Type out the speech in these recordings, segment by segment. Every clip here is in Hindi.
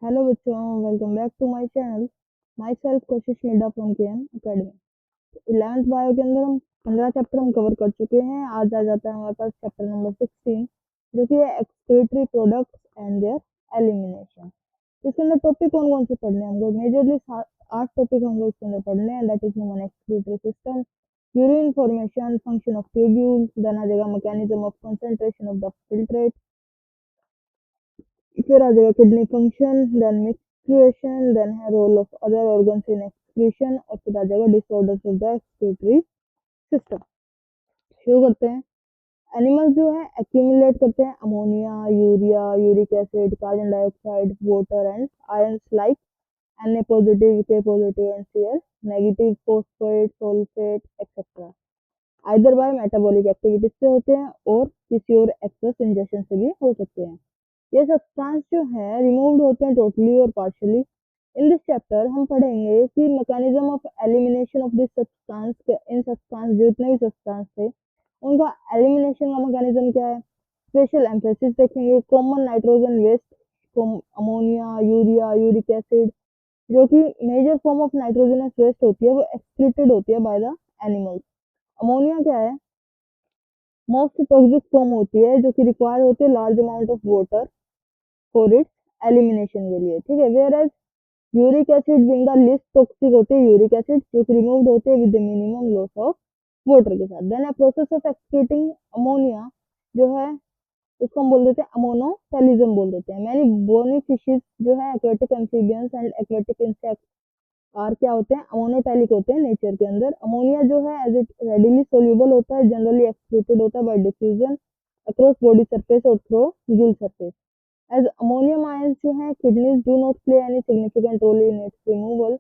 हेलो बच्चों, welcome back to my channel. Myself Koshish Midda from KM academy. 11th bio के अंदर हम 15 चैप्टर हम कवर कर चुके हैं। आज आ जाता है हमारे पास चैप्टर नंबर 16, जो कि है excretory products and there elimination. इसके अंदर टॉपिक कौन कौन से पढ़ने हैं हमको? मेजरली 8 टॉपिक हमको इसके अंदर पढ़ने हैं। That is human excretory system, urine formation, function of tubule, then आ जाएगा mechanism of concentration of the filtrate, फिर आ जाएगा kidney function, then menstruation, then है role of other organs in excretion, और फिर आ जाएगा disorders of the excretory system. शुरू करते हैं। एनिमल्स जो है एक्यूमुलेट करते हैं ammonia, urea, uric acid, carbon dioxide, water and ions like Na positive, K positive and Cl negative, phosphate, sulphate etcetera, either bye metabolic activities से होते हैं और किसी और एक्सेस इंजेक्शन से भी हो सकते हैं। ये सब्सटेंस जो है रिमूव्ड होते हैं टोटली और पार्शियली। इन दिस चैप्टर हम पढ़ेंगे कि mechanism of elimination of this substance, in substance जितने भी सब्सटेंस थे उनका एलिमिनेशन का मैकेनिज्म क्या है। स्पेशल एम्फेसिस देखेंगे common nitrogen waste, ammonia, urea, uric acid, जो कि major form of nitrogenous waste होती है, वो एक्सक्रीटेड होती है बाय द एनिमल्स। अमोनिया क्या है? मोस्ट टॉक्सिक फॉर्म होती है, जो कि रिक्वायर होती है large amount of water for its elimination के लिए। ठीक है। Whereas uric acid being the least toxic होती है यूरिक एसिड, जो कि रिमूव्ड होते हैं with the minimum loss of water के साथ। Then process of excreting ammonia जो है उसको हम बोल देते हैं अमोनोटेलिज्म बोल देते हैं। मैनी बोनी फिशेज जो है aquatic amphibians and aquatic insect और क्या होते हैं, अमोनोटेलिक होते हैं नेचर के अंदर। अमोनिया जो है एज इट रेडिली सोल्यूबल होता है, जनरली एक्सक्रीटेड होता है by diffusion across body surface और through gill surface. As ammonium ions जो है kidneys do not play any significant role in its removal,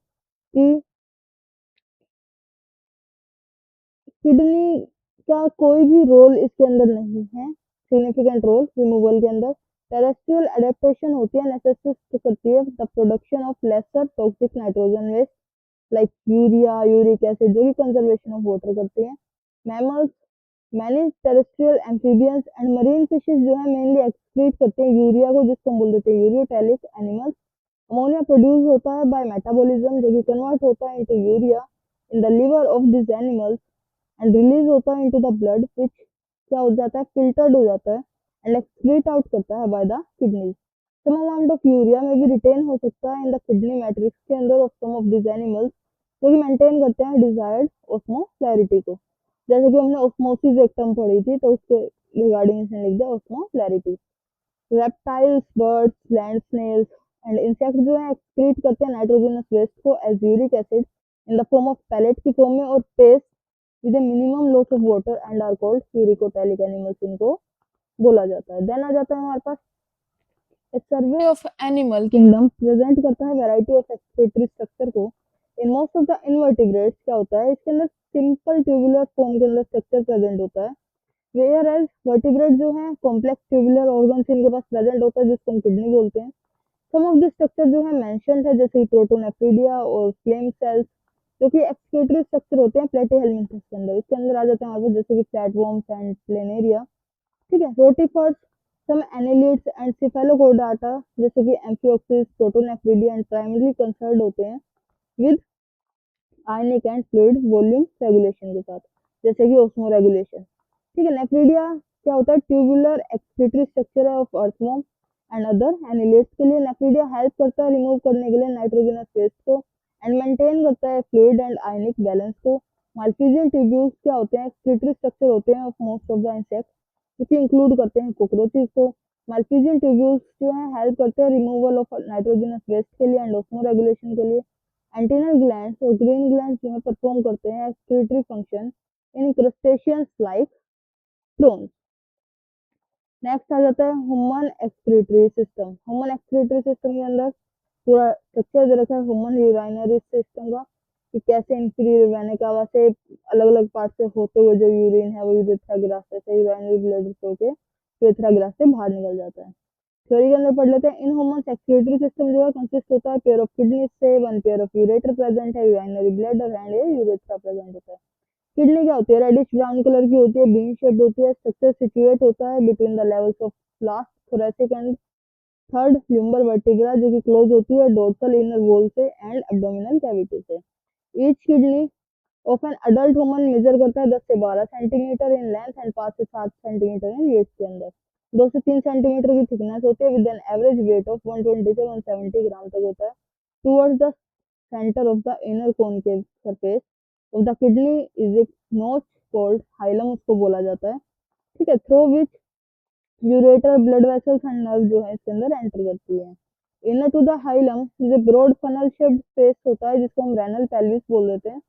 कि किडनी का कोई भी रोल इसके अंदर नहीं है, सिग्निफिकेंट रोल रिमूवल के अंदर। टेरेस्ट्रियल एडेप्टेशन होती है, नेसेसिट करती है the production of lesser toxic nitrogen waste like urea, uric acid, जो कि कंजर्वेशन ऑफ वाटर करते हैं। Mammals, many terrestrial amphibians and marine fishes जो है मेनली एक्सक्रीट करते हैं यूरिया को, जिसको हम बोल देते हैं यूरियोटेलिक एनिमल्स। अमोनिया प्रोड्यूस होता है बाय मेटाबॉलिज्म, जो कि कन्वर्ट होता है into urea in the liver of this animals and release होता है इनटू द ब्लड, विच क्या हो जाता है, फिल्टर्ड हो जाता है एंड एक्सक्रीट आउट करता है by the kidneys. Some amount of urea में भी रिटेन हो सकता है इन द किडनी मैट्रिक्स के अंदर of some of this animals, जो कि मेंटेन करते हैं डिजायर्ड ऑस्मोक्लैरिटी को। जैसे कि हमने ऑस्मोसिस एक टर्म पढ़ी थी, तो उसके रिगार्डिंग इसने लिख दिया ऑस्मोक्लैरिटी। Reptiles, birds, land snails and insect जो है एक्सक्रीट करते हैं नाइट्रोजनस वेस्ट को as uric acid in the form of pellet की फॉर्म में और paste with a minimum loss of water and are called uricotelic animals, इनको बोला जाता है। देन आ जाता है हमारे पास survey of animal kingdom, present करता है वैरायटी ऑफ एक्सक्रीटरी स्ट्रक्चर को। In most of the invertebrates क्या होता है, इसके अंदर सिंपल ट्यूबुलर फॉर्म के अंदर स्ट्रक्चर प्रेजेंट होता है। वेयर एज वर्टिब्रेट जो है कॉम्प्लेक्स ट्यूबुलर ऑर्गन्स इनके पास प्रेजेंट होता है, जिसको हम किडनी बोलते हैं। सम ऑफ दिस स्ट्रक्चर जो है मेंशन्ड है, जैसे प्रोटोनेफ्रिडिया और फ्लेम सेल्स, जो कि एक्सक्रीटरी स्ट्रक्चर होते हैं प्लेटीहेल्मिन्थस के अंदर। इसके अंदर आ जाते हैं हमारे पास जैसे कि फ्लैटवर्म्स एंड प्लेनेरिया। ठीक है। रोटीफर्स, सम एनालिड्स एंड सिफेलोपोडाटा जैसे कि amphioxus, protonephridia and primary concerned होते हैं with ionic and fluid volume regulation के साथ, जैसे कि ऑस्मो रेगुलेशन। ठीक है। नेफ्रिडिया क्या होता है, ट्यूबुलर एक्सक्रीटरी स्ट्रक्चर है of earthworm and other annelids के लिए। नेफ्रिडिया हेल्प करता है रिमूव करने के लिए नाइट्रोजनस वेस्ट को एंड मेंटेन करता है फ्लूइड एंड आयनिक बैलेंस को। मालफिजियन ट्यूब्यूल्स क्या होते हैं, एक्सक्रीटरी स्ट्रक्चर होते हैं of most of the insect, जो इंक्लूड करते हैं कॉकरोचेस को। मालफिजियन ट्यूब्यूल्स जो है हेल्प करते हैं रिमूवल ऑफ नाइट्रोजनस वेस्ट के लिए एंड ऑस्मो रेगुलेशन के लिए। एंटीनल ग्लैंड्स और ग्रीन ग्लैंड्स जो है परफॉर्म करते हैं excretory function in crustaceans like prawns. Next आ जाता है human excretory system. Human excretory system के अंदर पूरा स्ट्रक्चर दे रखा है ह्यूमन यूरिनरी सिस्टम का, कि कैसे इंफीरियर वेना कावा से अलग अलग पार्ट से होते हुए जो यूरिन है वो यूरेथ्रा के रास्ते से यूरिनरी ब्लड होके यूरेथ्रा के रास्ते बाहर निकल जाता है। थ्योरी के अंदर पढ़ लेते हैं। इन ह्यूमन एक्सक्रीटरी सिस्टम जो है कंसिस्ट होता है पेयर ऑफ किडनी से, one pair of ureter present है, urinary bladder and urethra present होता है। किडनी क्या होती है, रेडिश ब्राउन कलर की होती है, बीन शेप्ड होती है। स्ट्रक्चर सिचुएट होता है between the levels of last thoracic and third lumbar vertebra जो कि क्लोज होती है डोर्सल इनर वॉल से एंड एब्डोमिनल कैविटी से। Each kidney of an adult woman measure करता है 10 से 12 सेंटीमीटर इन लेंथ एंड 5 से 7 सेंटीमीटर इन वेट के अंदर। 2 से 3 सेंटीमीटर की थिकनेस होती है with an average weight of 120 से 170 ग्राम तक होता है। Towards the centre of the inner concave surface of the kidney is a notch called hilum उसको बोला जाता है। ठीक है, through which ureter blood vessels and nerve जो है इसके अंदर एंटर करती है। Inner to the hilum is a broad funnel shaped space होता है जिसको हम रेनल पेल्विस बोल देते हैं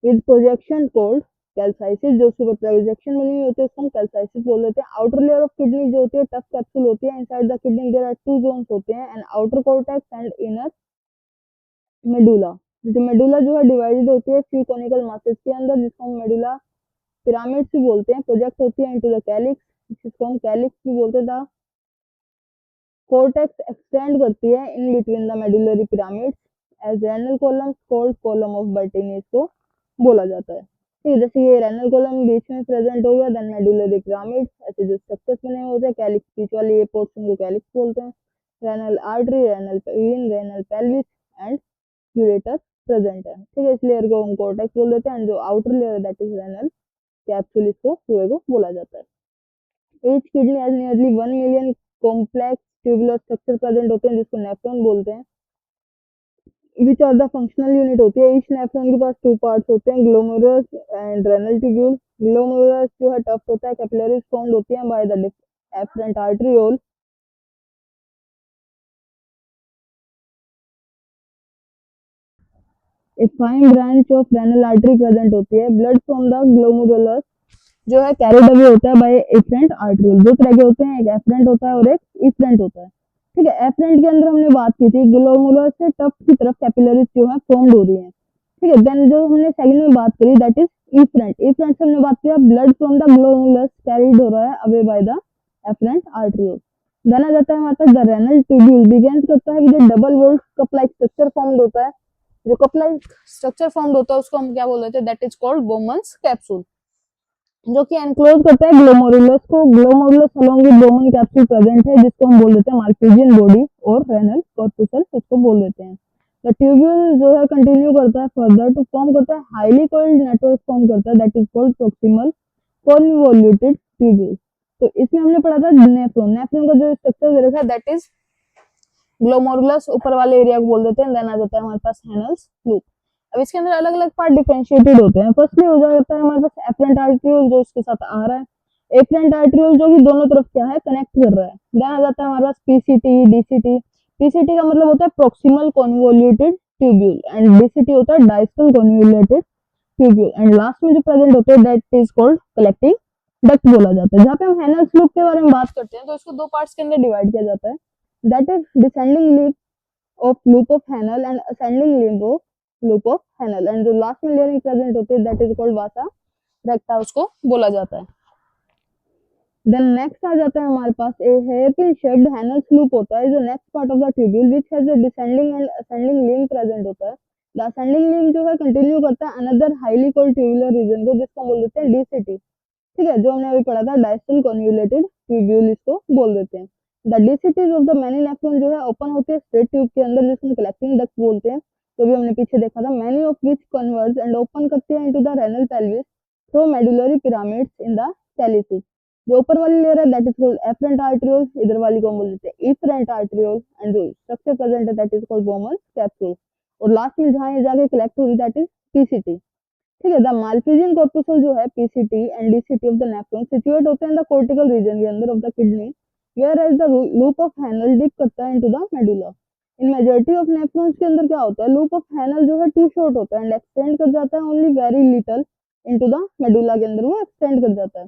विद प्रोजेक्शन कोल्ड कैल्साइसिस। जो उसके ऊपर प्रोजेक्शन बनी हुई होती है उसको हम कैल्साइसिस बोल देते हैं। आउटर लेयर ऑफ किडनी जो होती है टफ कैप्सूल होती है। Inside the kidney there are two zones होते हैं and outer cortex and inner medulla. जो मेडुला जो है डिवाइडेड होती है फ्यू कोनिकल मासेस के अंदर जिसको हम मेडुला पिरामिड भी बोलते हैं। प्रोजेक्ट होती है इनटू द कैलिक्स जिसको हम कैलिक्स भी बोलते हैं। कॉर्टेक्स एक्सटेंड करती है in between the medullary pyramids as renal column called column of Bertini इसको बोला जाता है। ठीक है, जैसे ये रेनल कॉलम बीच में प्रेजेंट हो गया देन मेडुलरी पिरामिड ऐसे जो स्ट्रक्चर्स बने होते हैं कैलिक्स बीच वाले ये पोर्शन को कैलिक्स बोलते हैं। Renal artery renal vein renal pelvis and ureter present है। ठीक है, इस लेयर को हम कॉर्टेक्स बोल देते हैं। जो outer layer that is renal capsule इसको पूरे को बोला जाता है। Each kidney has nearly 1 million complex tubular structure present होते हैं जिसको नेफ्रॉन बोलते हैं। Which are the functional unit होती है। ईच नेफ्रॉन के पास टू पार्ट्स होते हैं glomerulus and renal tubule. Glomerulus जो है टफ होता है कैपिलरीज फाउंड होती है बाय द एफरेंट आर्टरियोल। एक fine branch of renal artery present होती है। ब्लड फ्रॉम द ग्लोमेरुलस जो है कैरिड अवे होता है बाय एफरेंट आर्टरियोल। दो तरह के होते हैं, एक एफरेंट होता है और एक इफरेंट होता है। ठीक है, एफरेंट के अंदर हमने बात की थी ग्लोमेरुलर से टफ की तरफ कैपिलरीज जो है फॉर्म्ड हो रही है। ठीक है, देन जो हमने सेकंड में बात करी दैट इज इफरेंट। इफरेंट से हमने बात किया blood from the glomerulus carried हो रहा है away by the efferent arteriole. Then आ जाता है हमारे पास द रेनल ट्यूब्यूल बिगिंस करता है with double walled cup like structure formed होता है। जो कप लाइक स्ट्रक्चर फॉर्म्ड होता है उसको हम क्या बोल देते हैं that is called Bowman's capsule जो कि एनक्लोज करता है ग्लोमेरुलस को। Glomerulus along with Bowman capsule present है जिसको हम बोल देते हैं मार्फिजियन बॉडी और रेनल कॉर्पुसल उसको बोल देते हैं। द ट्यूब्यूल जो है कंटिन्यू करता है फर्दर टू फॉर्म करता है हाईली कोइल्ड नेटवर्क फॉर्म करता है that is called proximal convoluted tubule. तो इसमें हमने पढ़ा था नेफ्रॉन। नेफ्रॉन का जो स्ट्रक्चर देखा दैट इज ग्लोमेरुलस ऊपर वाले एरिया को बोल देते हैं। देन आ जाता है हमारे पास हैनल्स लूप। अब इसके अंदर अलग अलग पार्ट डिफरेंशिएटेड होते हैं। फर्स्टली हो जाता है हमारे पास एफरेंट आर्टरियोल जो इसके साथ आ रहा है। एफरेंट आर्टरियोल जो कि दोनों तरफ क्या है कनेक्ट कर रहा है। देन आ जाता है हमारे पास पीसीटी डीसीटी। पीसीटी का मतलब होता है proximal convoluted tubule and DCT होता है डायस्टल कॉन्वोल्यूटेड ट्यूब्यूल एंड लास्ट में जो प्रेजेंट होते हैं that is called collecting duct बोला जाता है। जहाँ पे हम हैनल्स लूप के बारे में बात करते हैं तो इसको दो पार्ट्स के अंदर डिवाइड किया जाता है that is descending leaf of loop of Hanel and ascending limb of loop of Hanel and जो लास्ट में लेयर प्रेजेंट होती है दैट इज कॉल्ड वासा रेक्टा उसको बोला जाता है। देन नेक्स्ट आ जाता है हमारे पास ए हेयरपिन शेप्ड हैनल्स लूप होता है जो next part of the tubule which has a descending and ascending limb present होता है। द असेंडिंग लिंब जो है कंटिन्यू करता है another highly coiled tubular region को जिसको बोल देते हैं डीसीटी। ठीक है, जो हमने अभी पढ़ा था डायस्टल कॉन्वोल्यूटेड ट्यूब्यूल इसको बोल देते हैं। The DCTs of the many nephron जो है ओपन होते हैं स्ट्रेट ट्यूब के अंदर जिसको कलेक्टिंग डक्ट बोलते हैं। तो भी हमने पीछे देखा था many of which converge and open करते हैं into the renal pelvis through medullary pyramids in the calyces. जो ऊपर वाली लेयर है that is called efferent arteriole. इधर वाली को हम बोल देते हैं इफरेंट आर्टरियोल एंड जो स्ट्रक्चर प्रेजेंट है that is called Bowman capsule. और लास्ट में जहां ये जाके कलेक्ट हुई दैट इज पीसीटी। ठीक है, द माल्फिजियन कॉर्पुसल जो है PCT and DCT of the nephron situate होते हैं द कोर्टिकल रीजन के अंदर of the kidney whereas the loop of Henle dip करता है into the medulla. In majority of nephrons के अंदर क्या होता है लूप ऑफ हैनल जो है टू शॉर्ट होता है एंड एक्सटेंड कर जाता है only very little into the medulla के अंदर वो एक्सटेंड कर जाता है।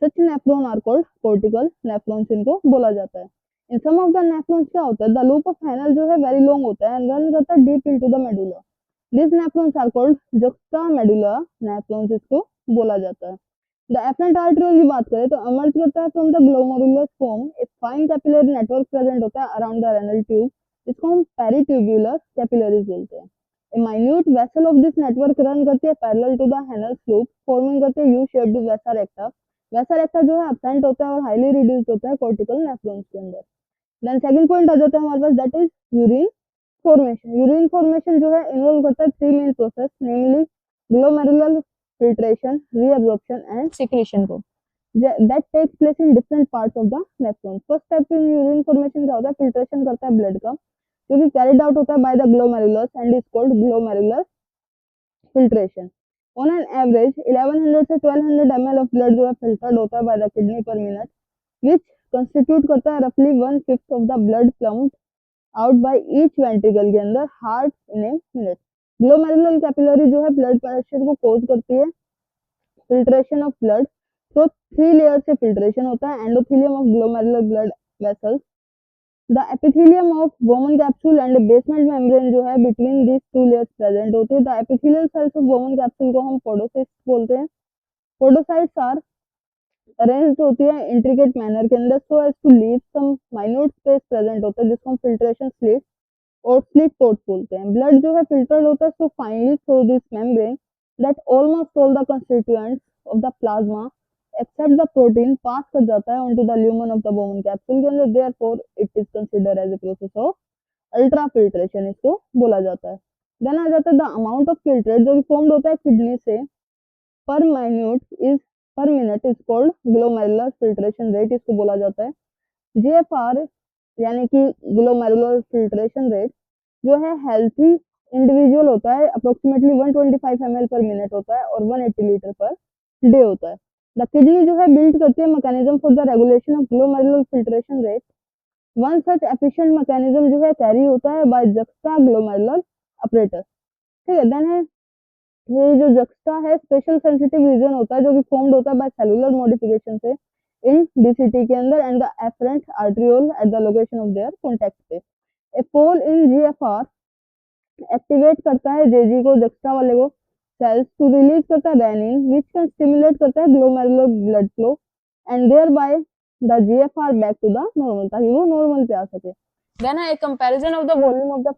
Such nephron are called cortical nephrons इनको बोला जाता है। In some of the nephrons क्या होता है द लूप ऑफ हैनल जो है वेरी लॉन्ग होता है एंड रन करता है deep into the medulla. This nephrons are called juxtamedullary nephrons इसको बोला जाता है। द एफरेंट आर्टरियोल की बात करें तो emerge करता है फ्रॉम द ग्लोमेरुलस फॉर्म एक फाइन कैपिलरी नेटवर्क प्रेजेंट होता है अराउंड द रेनल ट्यूब जिसको हम पेरिट्यूब्यूलर कैपिलरीज बोलते हैं। A minute vessel of this network run करती है parallel to the Henle loop forming करते हैं यू शेप्ड वेसा रेक्टा। वेसा रेक्टा जो है एब्सेंट होता है और हाईली रिड्यूस्ड होता है कॉर्टिकल नेफ्रॉन्स के अंदर। देन सेकंड पॉइंट आ जाता है हमारे पास, that is urine formation. Urine formation जो है इन्वॉल्व करता है three main process, namely glomerular filtration, reabsorption and secretion को, that takes place in different parts of the nephron. First step in urine formation क्या होता है, फिल्ट्रेशन करता है ब्लड का, जो कि कैरिड आउट होता है by the glomerulus and is called glomerular filtration. On an average 1100 से 1200 ml ऑफ ब्लड जो है फिल्टर्ड होता है बाय द किडनी पर मिनट, विच कंस्टिट्यूट करता है रफली 1/5 of the blood pumped out by each ventricle के अंदर heart in a minute. Glomerular capillary जो है ब्लड प्रेशर को कोज करती है, फिल्ट्रेशन ऑफ ब्लड, तो थ्री लेयर से फिल्ट्रेशन होता है, endothelium of glomerular blood vessels, the epithelium of Bowman capsule and basement membrane जो है between this two layers present होती है। The epithelial cells of Bowman capsule को हम पोडोसाइट्स बोलते हैं। पोडोसाइट्स आर अरेंज्ड होती है इंट्रिकेट मैनर के अंदर so as to leave some minute space present होता है, जिसको हम फिल्ट्रेशन स्लिट और स्लिट पोर्ट्स बोलते हैं। ब्लड जो है फिल्टर्ड होता है so finally through this membrane that almost all the constituents of the plasma except the protein pass कर जाता है onto the lumen of the Bowman capsule के अंदर, therefore it is considered as a process of ultrafiltration, इसको बोला जाता है। देन आ जाता है द अमाउंट ऑफ फिल्ट्रेट जो कि फॉर्म्ड होता है किडनी से पर माइन्यूट इज पर minute is called glomerular filtration rate, इसको बोला जाता है। जीएफआर यानी कि ग्लोमेरुलर फिल्ट्रेशन रेट जो है हेल्थी इंडिविजुअल होता है अप्रोक्सीमेटली 125 ml पर मिनट होता है और 180 लीटर पर डे होता है। द किडनी जो है बिल्ड करती है mechanism for the regulation of glomerular filtration rate, one such efficient mechanism जो है कैरी होता है बाय जक्स्टा ग्लोमेरुलर अपरेटस। ठीक है, देन है ये जो जक्स्टा है स्पेशल सेंसिटिव रीजन होता है जो कि फॉर्म्ड होता है बाय सेलुलर मॉडिफिकेशन से इन डीसीटी के अंदर and the efferent arteriole at the location of their contact पे। A pole in GFR activate करता है जेजी को, जक्स्टा वाले को, सेल्स टू रिलीज करता है रेनिन व्हिच कैन स्टिमुलेट करता है glomerular blood flow and thereby the GFR back to the normal, ताकि वो नॉर्मल पे आ सके। देन है comparison of the volume of the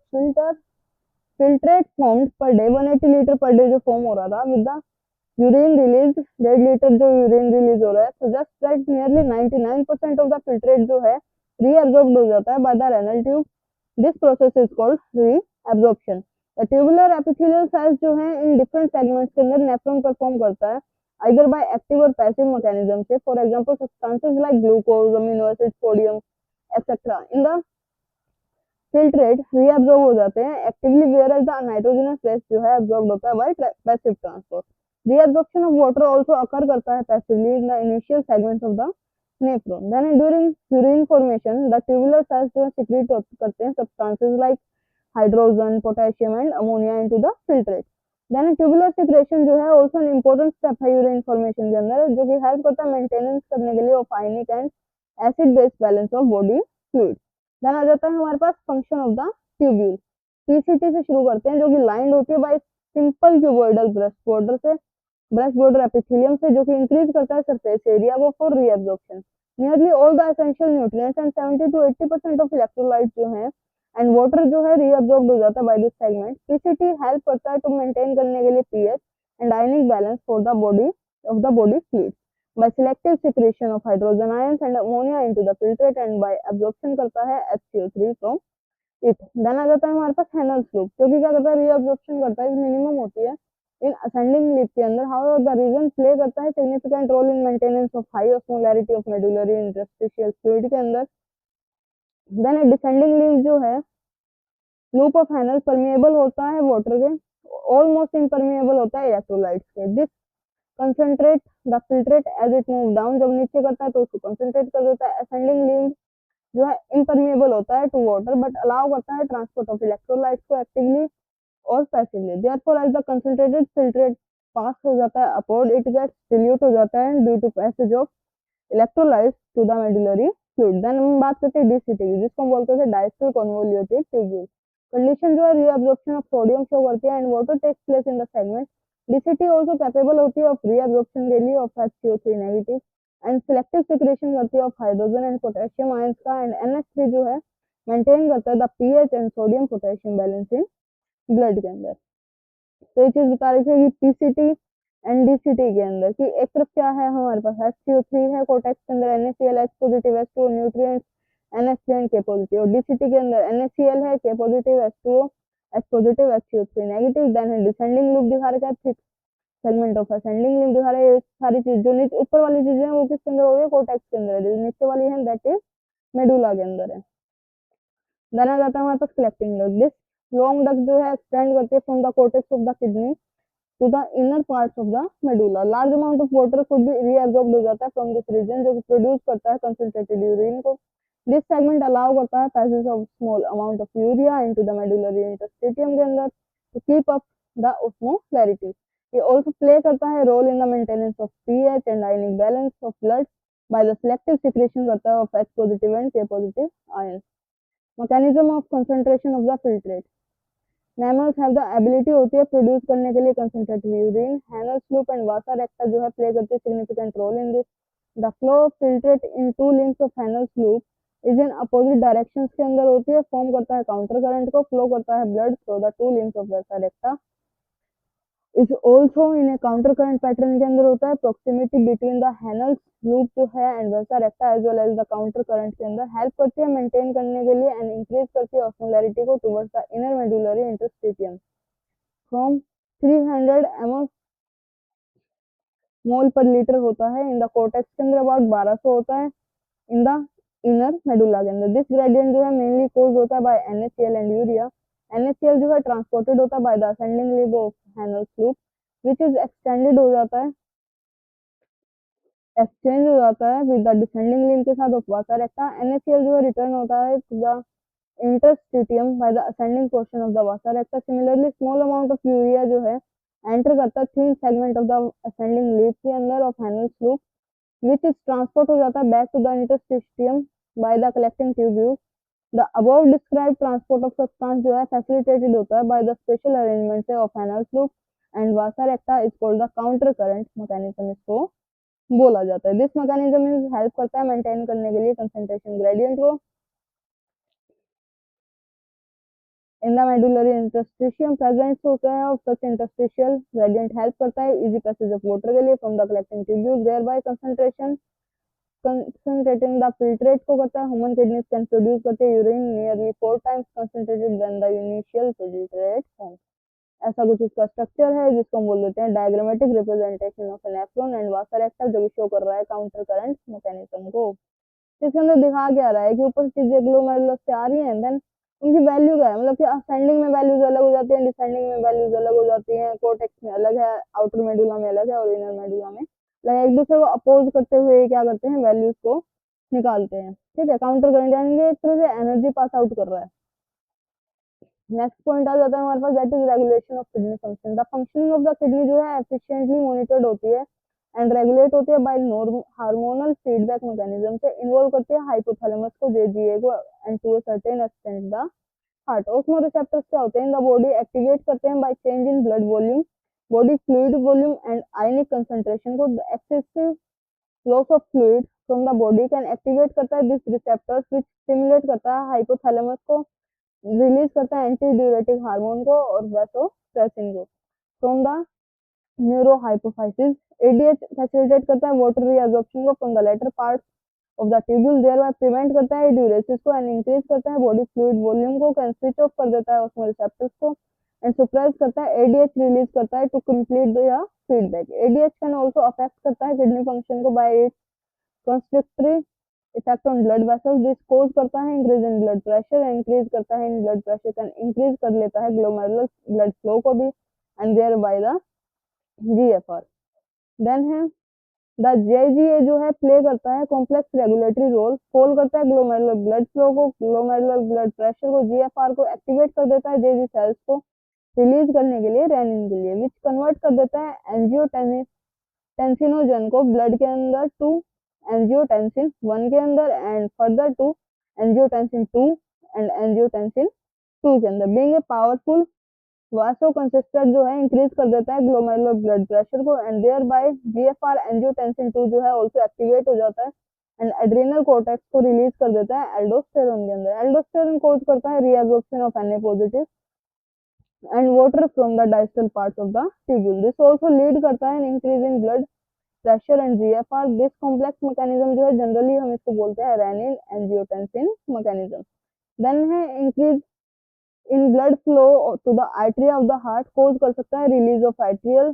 filtrate formed per day 180 litre per day जो फॉर्म हो रहा था with the urine release 1.5 litre जो यूरिन रिलीज हो रहा है, suggest that nearly 99% of the filtrate जो है रीअब्सॉर्ब्ड हो जाता है by the renal tube. This process is called reabsorption. The tubular epithelial cells जो है इन डिफरेंट सेगमेंट्स के अंदर नेफ्रॉन परफॉर्म करता है either by active or passive mechanism से, for example substances like glucose, amino acids, sodium etc. in the filtrate reabsorb हो जाते हैं actively, whereas the nitrogenous waste जो है अब्सॉर्ब होता है by passive transport. Reabsorption of water also occur करता है passively in the initial segments of the nephron. Then during urine formation the tubular cells जो है सिक्रीट करते हैं substances like hydrogen, potassium and ammonia into the filtrate. Then tubular secretion जो है आल्सो एन इंपॉर्टेंट स्टेप है यूरिन फॉर्मेशन के अंदर, जो कि हेल्प करता है मेंटेनेंस करने के लिए of ionic and acid base balance of body fluid. Then आ जाता है हमारे पास function of the tubule. PCT से शुरू करते हैं जो कि लाइंड होती है by simple cuboidal brush border epithelium से, जो कि इंक्रीज करता है सरफेस एरिया को for reabsorption nearly all the essential nutrients and 70 to 80% of electrolytes जो है एंड वाटर जो है रीअब्सॉर्ब्ड हो जाता है by this segment. PCT help करता है टू मेंटेन करने के लिए pH and ionic balance for the body of the body fluid by selective secretion of hydrogen ions and ammonia into the filtrate and by absorption करता है HCO3 from it। देन आ जाता है हमारे पास हेनल्स लूप, जो कि क्या करता है रीअब्सॉर्प्शन करता है, मिनिमम होती है इन असेंडिंग लिप के अंदर, हाउएवर द रीजन प्ले करता है significant role in maintenance of high osmolarity of medullary interstitial fluid के अंदर। देन डिसेंडिंग लिप जो है लूप ऑफ हेनल परमिएबल होता है वाटर के, ऑलमोस्ट इम्परमिएबल होता है इलेक्ट्रोलाइट्स के। This concentrate the filtrate as it move down, जब नीचे करता है तो उसको कंसंट्रेट कर देता है। असेंडिंग लिंब जो है इम्परमिएबल होता है टू वाटर बट अलाउ करता है ट्रांसपोर्ट ऑफ इलेक्ट्रोलाइट्स को एक्टिवली और passively. Therefore as the concentrated filtrate pass हो जाता है अपवर्ड, इट गेट्स डिल्यूट हो जाता है due to passage of electrolytes to the medullary fluid. Then हम बात करते हैं डीसीटी की, जिसको हम बोलते हैं डायस्टल कन्वोल्यूटेड ट्यूब्यूल। कंडीशन जो है रीअब्सॉर्प्शन ऑफ सोडियम शो करती है and water takes place in the segment. DCT also capable होती है ऑफ रीअब्सॉर्प्शन के लिए of HCO3 negative and selective secretion करती है of hydrogen and potassium ions का, एंड NH3 जो है मेंटेन करता है the pH and sodium potassium balance in blood के अंदर। तो ये चीज बता रही थी कि पीसीटी एंड डीसीटी के अंदर कि एक तरफ क्या है हमारे पास HCO3 है, कोटेक्स के अंदर NaCl, H positive H2 nutrients NH3 and K positive. और DCT के अंदर NaCl है, K positive, H2O, H positive, HCO3 negative. Then है डिसेंडिंग लूप दिखा रखा है, fix segment of ascending loop दिखा रहा है। ये सारी चीज जो नीचे ऊपर वाली चीजें हैं वो किसके अंदर हो रही है, कोर्टेक्स के अंदर है। जो नीचे वाली है दैट इज मेडुला के अंदर है। देन आ जाता है हमारे पास collecting duct. This long duct जो है एक्सटेंड करती है from the cortex of the kidney to the inner parts of the medulla. Large amount of water could be reabsorbed हो जाता है from this region, जो कि प्रोड्यूस करता है concentrated urine को। This segment allow करता है passage of small amount of urea into the medullary interstitium के अंदर to keep up the osmolarity. ये also play करता है role in the maintenance of pH and ionic balance of blood by the selective secretion करता है of H positive and K positive ions. Mechanism of concentration of the filtrate. Mammals have the ability होती है प्रोड्यूस करने के लिए concentrated urine. Henle's loop and vasa recta जो है प्ले करते हैं significant role in this. The flow of filtrate in two limbs of Henle's loop is in opposite directions के अंदर होती है, फॉर्म करता है काउंटर करंट को, फ्लो करता है blood through the two limbs of vasa recta. Is also in a counter current pattern के अंदर होता है। Proximity between the Henle loop जो है and vasa recta as well as the counter current के अंदर हेल्प करती है मेंटेन करने के लिए एंड इंक्रीज करती है ऑस्मोलैरिटी को towards the inner medullary interstitium from 300 मोल पर लीटर होता है। इन द कोर्टेक्स के अंदर अबाउट 1200 होता है इन द इनर मेडुला के अंदर। दिस ग्रेडियंट जो है मेनली कोज होता है by NaCl and urea. NaCl जो है ट्रांसपोर्टेड होता है by the ascending limb of Henle's loop which is extended हो जाता है, एक्सचेंज हो जाता है विद द डिसेंडिंग लिंब के साथ ऑफ वासा रेक्टा। NaCl जो है रिटर्न होता है to the interstitium by the ascending portion of the vasa recta. Similarly, small amount of urea जो है enter करता है thin segment of the ascending leaf के अंदर of Henle loop, which is transport हो जाता है back to the interstitium by the collecting tubules. The above described transport of substance जो है facilitated होता है by the special arrangement से of Henle loop and vasa recta is called the counter current mechanism, इसको बोला जाता है। This mechanism is help करता है maintain करने के लिए concentration gradient को in the medullary interstitium. Presence होता है और सच इंटरस्टिशियल ग्रेडियंट हेल्प करता है इजी पैसेज ऑफ वाटर के लिए from the collecting tubule thereby concentrating the filtrate को करता है। ह्यूमन किडनीज कैन प्रोड्यूस करते हैं urine nearly 4 times concentrated than the initial filtrate form. ऐसा कुछ इसका स्ट्रक्चर है जिसको हम बोल देते हैं diagrammatic representation of an effluent and vasa recta, जो शो कर रहा है काउंटर करंट मैकेनिज्म को। इसके अंदर दिखा क्या रहा है कि ऊपर चीजें ग्लोमेरुलस से आ रही हैं, देन उनकी वैल्यू क्या है, मतलब कि असेंडिंग में वैल्यूज अलग हो जाती हैं, डिसेंडिंग में वैल्यूज अलग हो जाती हैं, कोर्टेक्स में अलग है, आउटर मेडुला में अलग है और इनर मेडुला में अलग। एक दूसरे को अपोज करते हुए क्या करते हैं, वैल्यूज को निकालते हैं। ठीक है, काउंटर करंट यानी एक तरह से एनर्जी पास आउट कर रहा है। नेक्स्ट पॉइंट आ जाता है हमारे पास that is regulation of kidney function. The functioning of the kidney जो है एफिशिएंटली मॉनिटर्ड होती है एंड रेगुलेट होती है बाय हार्मोनल फीडबैक मैकेनिज्म से। इन्वॉल्व करती है हाइपोथैलेमस को, जेजीए को and to a certain extent the heart. Osmoreceptors क्या होते हैं इन द बॉडी, एक्टिवेट करते हैं by change in blood volume, body fluid volume and ionic concentration को। Excessive loss of fluid from the body can activate करता है दिस रिसेप्टर्स विच स्टिमुलेट करता है हाइपोथैलेमस को, रिलीज करता है एंटी ड्यूरेटिक हार्मोन को और वैसोप्रेसिन को from the neurohypophysis. ADH facilitate करता है वाटर रीअब्जॉर्प्शन को from the latter parts of the tubule, thereby prevent करता है ड्यूरेसिस को एंड इंक्रीज करता है बॉडी फ्लूइड वॉल्यूम को, कैन स्विच ऑफ कर देता है ऑस्मो रिसेप्टर्स को एंड सप्रेस करता है, एडीएच रिलीज करता है to complete the feedback. ADH can also affect करता है किडनी फंक्शन को by its constrictory effect on blood vessels. This cause करता है increase in blood pressure, increase करता है in blood pressure can increase कर लेता है ग्लोमेरुलर ब्लड फ्लो को भी and thereby the GFR. Then है द जेजीए जो है प्ले करता है कॉम्प्लेक्स रेगुलेटरी रोल, कॉल करता है ग्लोमेरुलर ब्लड फ्लो को, ग्लोमेरुलर ब्लड प्रेशर को, जीएफआर को एक्टिवेट कर देता है जेजी सेल्स को रिलीज करने के लिए रेनिन के लिए, विच कन्वर्ट कर देता है एंजियोटेंसिनोजन को ब्लड के अंदर टू एंजियोटेंसिन 1 के अंदर and further to angiotensin 2 and angiotensin 2 के अंदर। बीइंग ए पावरफुल वासोकंस्ट्रिक्टर जो है इंक्रीज कर देता है ग्लोमेरुलर ब्लड प्रेशर को and thereby GFR angiotensin 2 जो है आल्सो एक्टिवेट हो जाता है एंड एड्रेनल कॉर्टेक्स को रिलीज कर देता है एल्डोस्टेरोन के अंदर। एल्डोस्टेरोन कोज करता है reabsorption of Na positive and water from the distal parts of the tubule. This also lead करता है increase in blood pressure and GFR. This complex mechanism जो है जनरली हम इसको बोलते हैं रेनिन एंजियोटेंसिन मैकेनिज्म। देन है increase in blood flow to the artery of the heart, cause कर सकता है release of arterial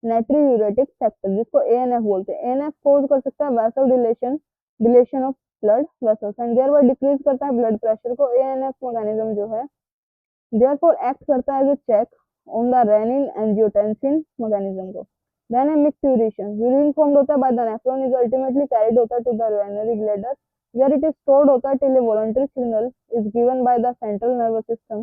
natriuretic factor, जिसको एएनएफ बोलते हैं। एएनएफ कोज कर सकता है vasodilation, dilation of blood vessels, and thereby decrease करता है ब्लड प्रेशर को। एएनएफ मैकेनिज्म जो है देयरफॉर एक्ट करता है as a check on the renin angiotensin mechanism को। देन है मिक्स्ड यूरेशन, यूरिन फॉर्म्ड होता है by the nephron is ultimately carried होता है to the urinary bladder where it is stored होता है till a voluntary signal is given by the central nervous system.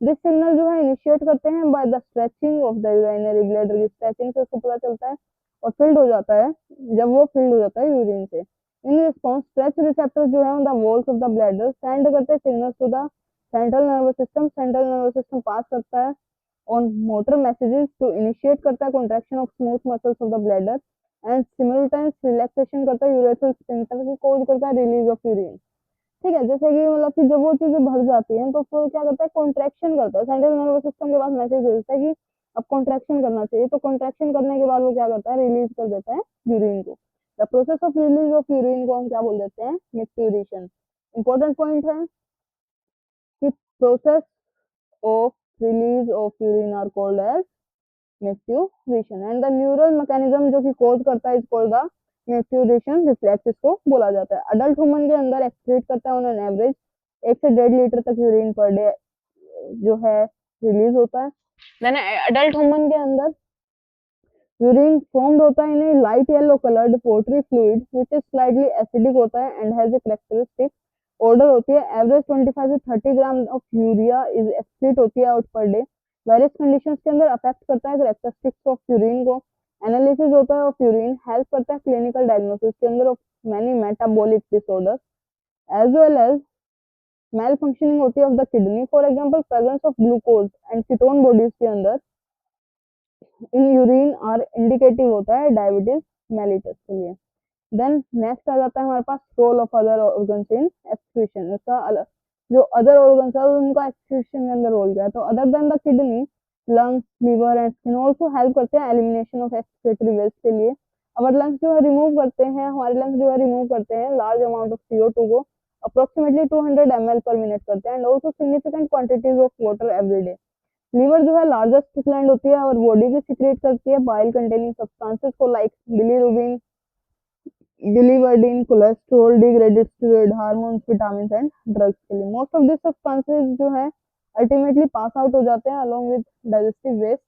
This signal जो है इनिशिएट करते हैं by the stretching of the urinary bladder की स्ट्रेचिंग से उसको पता चलता है और फिल्ड हो जाता है, जब वो फिल्ड हो जाता है यूरिन से। इन रिस्पॉन्स स्ट्रेच रिसेप्टर्स जो है on the walls of the bladder send करते हैं signals to the central nervous system. Central nervous system pass करता है on motor messages to initiate करता है contraction of smooth muscles of the bladder and simultaneous relaxation करता है यूरेथ्रल स्फिंक्टर की, कोज करता है रिलीज ऑफ यूरिन। ठीक है, जैसे कि मतलब कि जब वो चीजें भर जाती हैं तो फिर क्या करता है, कॉन्ट्रैक्शन करता है। सेंट्रल नर्वस सिस्टम के पास मैसेज भेजता है कि अब कॉन्ट्रैक्शन करना चाहिए, तो कॉन्ट्रैक्शन करने के बाद वो क्या करता है, रिलीज कर देता है यूरिन को। The process of release of urine को हम क्या बोल देते हैं, मिक्सचुरेशन। इंपॉर्टेंट पॉइंट है कि process of release of urine are called as micturition and the neural mechanism जो कि कोज करता है इसको द micturition reflex इसको बोला जाता है। अडल्ट ह्यूमन के अंदर एक्सक्रीट करता है ऑन एन एवरेज 1 से 1.5 लीटर तक यूरिन पर डे जो है रिलीज होता है। देन अडल्ट ह्यूमन के अंदर यूरिन फॉर्म्ड होता है in a light yellow coloured पोर्टरी fluid which is slightly acidic होता है and has a characteristic order होती है। एवरेज 25 से 30 gram of urea is excrete होती है out per day. Various conditions के अंदर अफेक्ट करता है कैरेक्टरिस्टिक्स ऑफ यूरिन को। एनालिसिस होता है ऑफ यूरिन, हेल्प करता है क्लिनिकल डायग्नोसिस के अंदर of many metabolic disorder as well as malfunctioning होती है of the kidney. For example presence of glucose and ketone bodies के अंदर इन यूरिन आर इंडिकेटिव होता है डायबिटीज मेलिटस के लिए। देन नेक्स्ट आ जाता है हमारे पास role of other organs in excretion. उसका जो अदर ऑर्गन्स है उनका एक्सक्रीशन के अंदर रोल क्या है, तो other than the kidney lungs liver and skin also help करते हैं एलिमिनेशन ऑफ एक्सक्रीटरी वेस्ट के लिए। हमारे लंग्स जो है रिमूव करते हैं, हमारे लंग्स जो है रिमूव करते हैं लार्ज अमाउंट ऑफ CO2 को, अप्रोक्सीमेटली 200 ml पर मिनट करते हैं and also significant quantities of water every day. Liver जो है लार्जेस्ट ग्लैंड होती है और बॉडी भी सिक्रेट करती है बाइल कंटेनिंग सब्सटेंसेस को like bilirubin, biliverdin, cholesterol, degraded steroid hormones, vitamin and drugs के लिए। मोस्ट ऑफ दिस सब्सटेंसेस जो है अल्टीमेटली पास आउट हो जाते हैं along with digestive waste.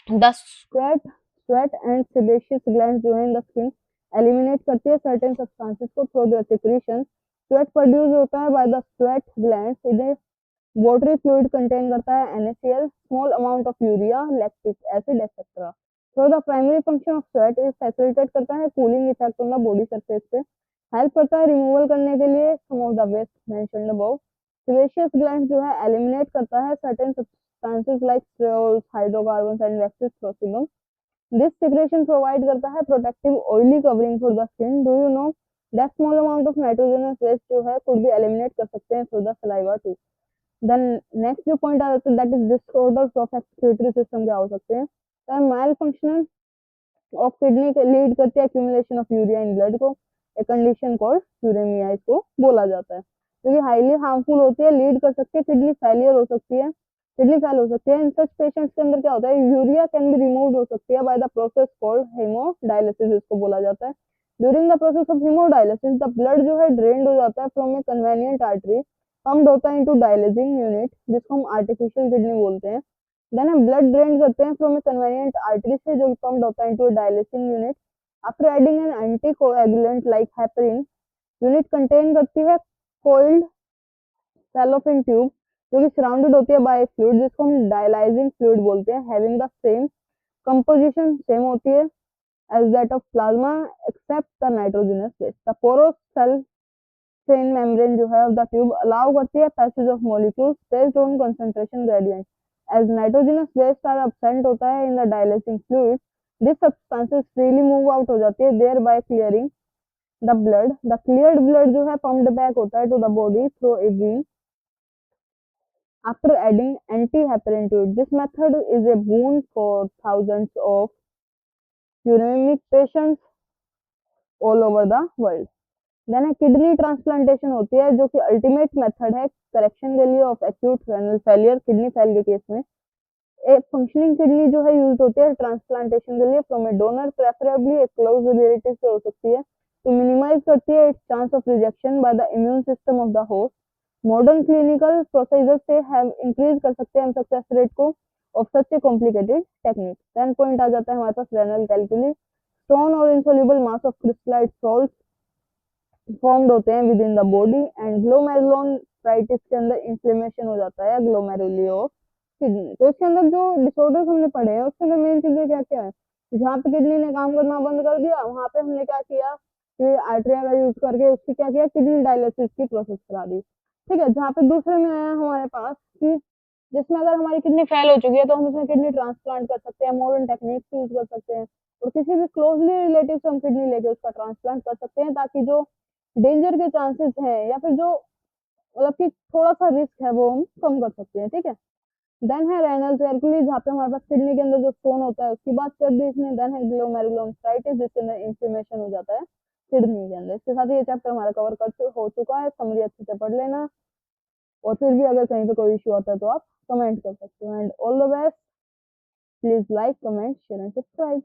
The sweat and sebaceous gland जो है इन द स्किन एलिमिनेट करती है सर्टेन सब्सटेंसेस को through their secretion. Sweat produce होता है बाय द स्वेट ग्लैंड्स, इन्हें वाटरी फ्लूइड कंटेन करता है NaCl, small amount of urea, lactic acid etcetera. So the primary function of sweat is facilitate करता है cooling effect on the body surface पे, हेल्प करता है रिमूवल करने के लिए some of the waste mentioned above. Sebaceous gland जो है एलिमिनेट करता है certain substances like sterols, hydrocarbons and waxes फ्लोसीबम। दिस सिक्रेशन प्रोवाइड करता है protective oily covering for the skin. Do you know that small amount of nitrogenous waste जो है कुड बी एलिमिनेट कर सकते हैं through the saliva too. Then next जो पॉइंट आ जाता है that is disorders of excretory system क्या हो सकते हैं, तो मैल फंक्शनल ऑफ किडनी के लीड करती है accumulation of urea in blood को, एक कंडीशन कॉल्ड यूरेमिया इसको बोला जाता है, जो कि हाईली हार्मफुल होती है, लीड कर सकती है किडनी फेलियर हो सकती है, किडनी फेल हो सकती है। इन सच पेशेंट्स के अंदर क्या होता है, यूरिया कैन बी रिमूव्ड हो सकती है by the process called hemodialysis इसको बोला जाता है। During the process of hemodialysis the blood जो है ड्रेन्ड हो जाता है from A convenient artery, pumped होता है इनटू डायलिसिंग यूनिट जिसको हम आर्टिफिशियल किडनी बोलते हैं। देन हम ब्लड ड्रेन करते हैं फ्रॉम ए कन्वेनियंट आर्टरी से जो पम्प्ड होता है into dialysing unit. After adding N anticoagulant like heparin, unit contain करती है कोइल्ड सेलोफेन ट्यूब जो कि सराउंडेड होती है बाय फ्लूइड जिसको हम डायलाइजिंग फ्लूइड बोलते हैं, having the same composition same होती है as that of plasma except the nitrogenous base. The porous cell cell membrane जो है ऑफ द ट्यूब अलाउ करती है passage of molecules based on concentration gradient. As nitrogenous waste are absent होता है in the dialysing fluid, this substances freely move out हो जाती है thereby clearing the blood. The cleared blood जो है पम्प्ड बैक होता है to the body through a vein after adding antiheparin to it. This method is a boon for thousands of uraemic patients all over the world. Then है किडनी ट्रांसप्लांटेशन होती है जो कि अल्टीमेट मेथड है करेक्शन के लिए of acute renal failure, kidney fail के केस में एक फंक्शनिंग किडनी जो है यूज होती है ट्रांसप्लांटेशन के लिए फ्रॉम ए डोनर, प्रेफरेबली एक क्लोज रिलेटिव से हो सकती है, तो मिनिमाइज करती है its chance of rejection by the immune system of the host. Modern clinical procedure से हैव इंक्रीज कर सकते हैं सक्सेस रेट को of such a complicated technique. Then point आ जाता है हमारे पास रेनल कैलकुली, स्टोन और insoluble mass of crystallite salt formed होते हैं within the body and glomerulonephritis के अंदर इन्फ्लेमेशन हो जाता है ग्लोमेरुलियो किडनी। तो इसके अंदर जो डिसऑर्डर्स हमने पढ़े हैं उसके अंदर मेन चीजें क्या क्या है, जहाँ पे किडनी ने काम करना बंद कर दिया वहां पे हमने क्या किया कि आर्टेरिया का यूज करके उसकी क्या किया, किडनी डायलिसिस की प्रोसेस करा दी। ठीक है, जहाँ पे दूसरे में आया हमारे पास कि जिसमें अगर हमारी किडनी फेल हो चुकी है तो हम उसमें किडनी ट्रांसप्लांट कर सकते हैं, मॉडर्न टेक्निक्स यूज कर सकते हैं और किसी भी क्लोजली रिलेटिव से हम किडनी लेके उसका ट्रांसप्लांट कर सकते हैं ताकि जो डेंजर के चांसेस हैं या फिर जो मतलब कि थोड़ा सा रिस्क है वो हम कम कर सकते हैं। ठीक है, देन है रेनल सर्कुली जहाँ पे हमारे पास किडनी के अंदर जो स्टोन होता है उसकी बात कर दी इसने। देन है ग्लोमेरुलोनेफ्राइटिस जिसके अंदर इन्फ्लेमेशन हो जाता है किडनी के अंदर। इसके साथ ये चैप्टर हमारा कवर कर हो चुका है, समरी अच्छे से पढ़ लेना और फिर भी अगर कहीं पे कोई इशू आता है तो आप कमेंट कर सकते हो। And all the best, please like comment share and subscribe.